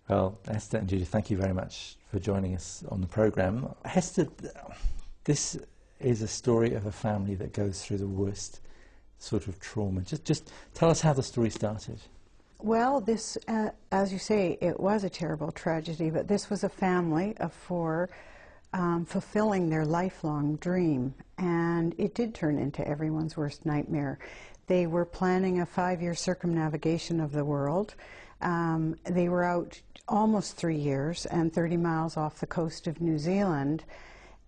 Well, Hester and Judith, thank you very much for joining us on the programme. Hester, this is a story of a family that goes through the worst sort of trauma. Just tell us how the story started. Well, this, as you say, it was a terrible tragedy, but this was a family of four fulfilling their lifelong dream, and it did turn into everyone's worst nightmare. They were planning a 5-year circumnavigation of the world. They were out almost 3 years and 30 miles off the coast of New Zealand.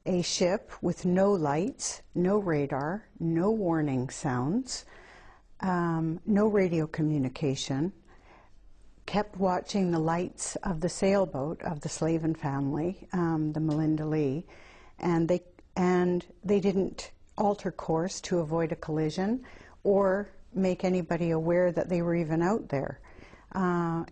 A ship with no lights, no radar, no warning sounds, no radio communication, kept watching the lights of the sailboat of the Sleavin family, the Melinda Lee, and they didn't alter course to avoid a collision or make anybody aware that they were even out there.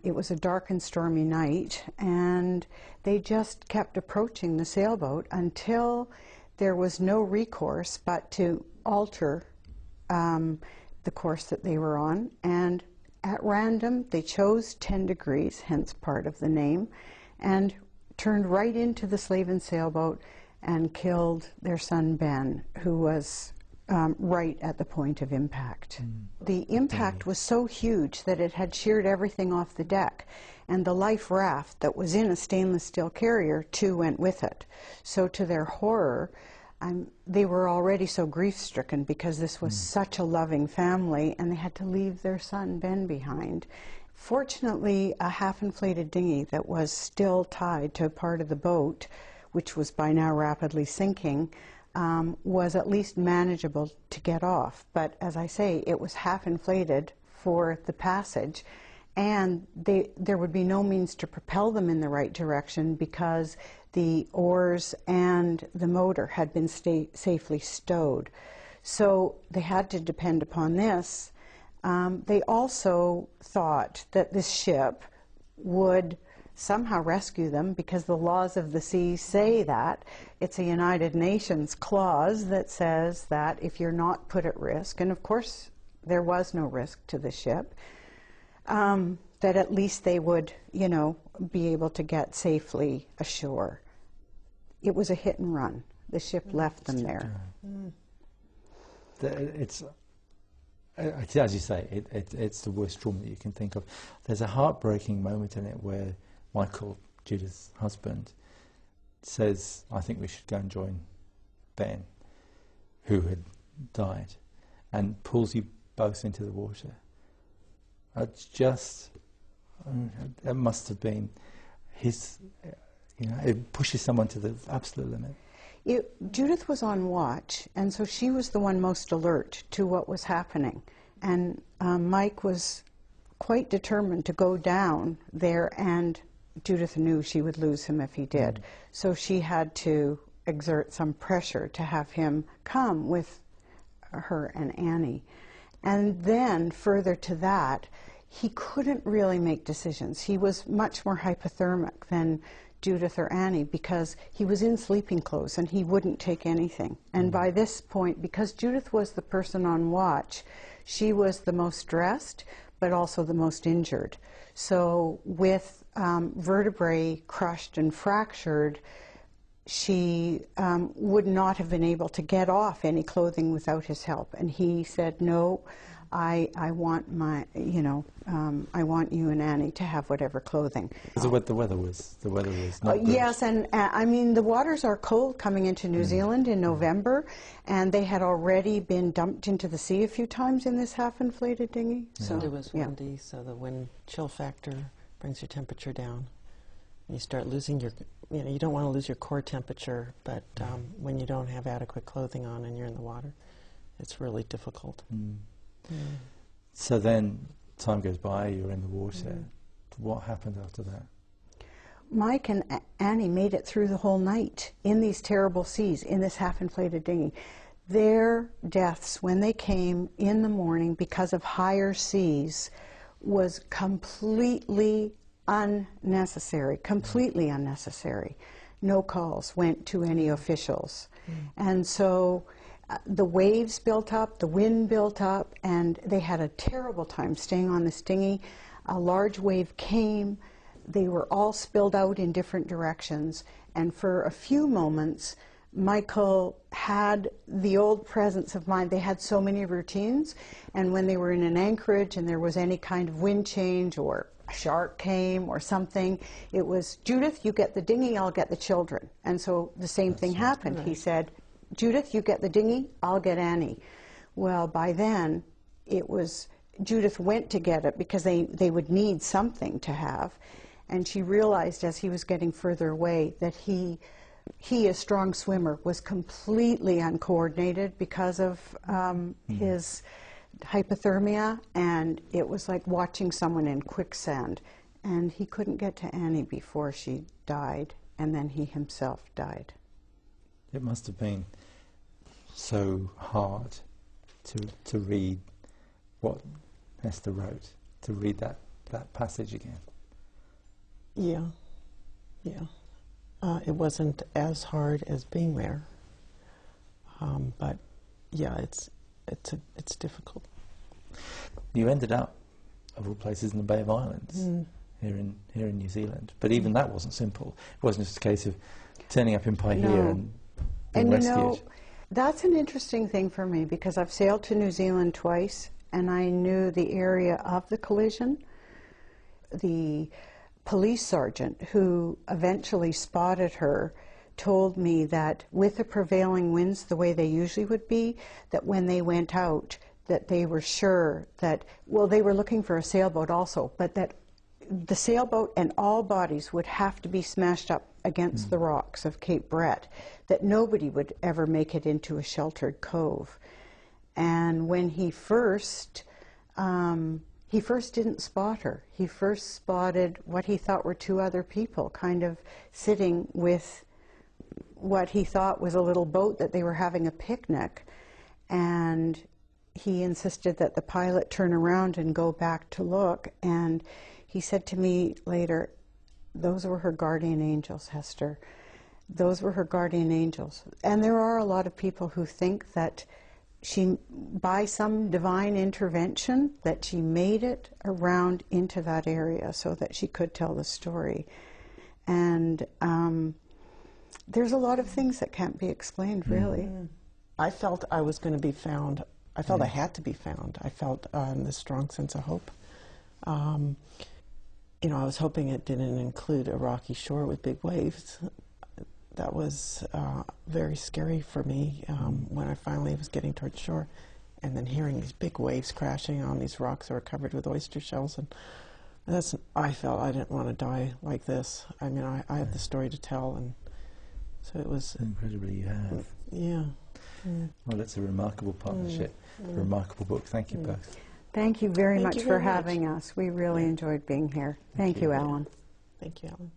It was a dark and stormy night, and they just kept approaching the sailboat until there was no recourse but to alter the course that they were on. And at random, they chose 10 degrees, hence part of the name, and turned right into the Sleavin sailboat and killed their son Ben, who was right at the point of impact. The impact was so huge that it had sheared everything off the deck, and the life raft that was in a stainless steel carrier too went with it. So to their horror, they were already so grief-stricken because this was such a loving family, and they had to leave their son Ben behind. Fortunately, a half-inflated dinghy that was still tied to a part of the boat, which was by now rapidly sinking, was at least manageable to get off. But as I say, it was half inflated for the passage, and there would be no means to propel them in the right direction because the oars and the motor had been safely stowed. So they had to depend upon this. They also thought that this ship would somehow rescue them because the laws of the sea say that. It's a United Nations clause that says that if you're not put at risk, and of course there was no risk to the ship, that at least they would, you know, be able to get safely ashore. It was a hit and run. The ship left them there. It's, as you say, it's the worst trauma that you can think of. There's a heartbreaking moment in it where Michael, Judith's husband, says, I think we should go and join Ben, who had died, and pulls you both into the water. It's just, it must have been his, you know, it pushes someone to the absolute limit. Judith was on watch, and so she was the one most alert to what was happening. And Mike was quite determined to go down there, and Judith knew she would lose him if he did. So she had to exert some pressure to have him come with her and Annie. And then, further to that, he couldn't really make decisions. He was much more hypothermic than Judith or Annie because he was in sleeping clothes and he wouldn't take anything. And by this point, because Judith was the person on watch, she was the most stressed, but also the most injured. So with vertebrae crushed and fractured, she would not have been able to get off any clothing without his help. And he said, no, I want my, you know, I want you and Annie to have whatever clothing. The weather was not good. Yes, and I mean, the waters are cold coming into New Zealand in November, and they had already been dumped into the sea a few times in this half-inflated dinghy. So it was windy, so the wind chill factor brings your temperature down. You start losing your, you know, you don't want to lose your core temperature, but when you don't have adequate clothing on and you're in the water, it's really difficult. So then time goes by, you're in the water. What happened after that? Mike and Annie made it through the whole night in these terrible seas, in this half-inflated dinghy. Their deaths, when they came in the morning because of higher seas, was completely unnecessary, completely unnecessary. No calls went to any officials. And so the waves built up, the wind built up, and they had a terrible time staying on this dinghy. A large wave came, they were all spilled out in different directions. And for a few moments, Michael had the old presence of mind. They had so many routines, and when they were in an anchorage and there was any kind of wind change or a shark came or something, it was, Judith, you get the dinghy, I'll get the children. And so the same thing happened. Right. He said, Judith, you get the dinghy, I'll get Annie. Well, by then, it was, Judith went to get it because they would need something to have. And she realized as he was getting further away that he, a strong swimmer, was completely uncoordinated because of his hypothermia, and it was like watching someone in quicksand. And he couldn't get to Annie before she died, and then he himself died. It must have been so hard to read what Hester wrote, to read that passage again. Yeah, yeah. It wasn't as hard as being there, but yeah, it's difficult. You ended up, of all places, in the Bay of Islands, here in New Zealand. But even that wasn't simple. It wasn't just a case of turning up in Paihia and being rescued. You know, that's an interesting thing for me, because I've sailed to New Zealand twice, and I knew the area of the collision. The police sergeant who eventually spotted her told me that with the prevailing winds the way they usually would be, that when they went out, that they were sure that, well, they were looking for a sailboat also, but that the sailboat and all bodies would have to be smashed up against the rocks of Cape Brett, that nobody would ever make it into a sheltered cove. And when he first didn't spot her. He first spotted what he thought were two other people kind of sitting with what he thought was a little boat, that they were having a picnic. And he insisted that the pilot turn around and go back to look. And he said to me later, those were her guardian angels, Hester. Those were her guardian angels. And there are a lot of people who think that she, by some divine intervention, that she made it around into that area so that she could tell the story. And there's a lot of things that can't be explained, really. I felt I was going to be found. I felt I had to be found. I felt this strong sense of hope. You know, I was hoping it didn't include a rocky shore with big waves. That was very scary for me when I finally was getting towards shore, and then hearing these big waves crashing on these rocks that were covered with oyster shells. And I felt I didn't want to die like this. I mean, I had the story to tell, and so it was... Incredibly you have. Yeah. Well, it's a remarkable partnership, a remarkable book. Thank you both. Thank you very much for having us. We really enjoyed being here. Thank you, Alan. Thank you, Alan.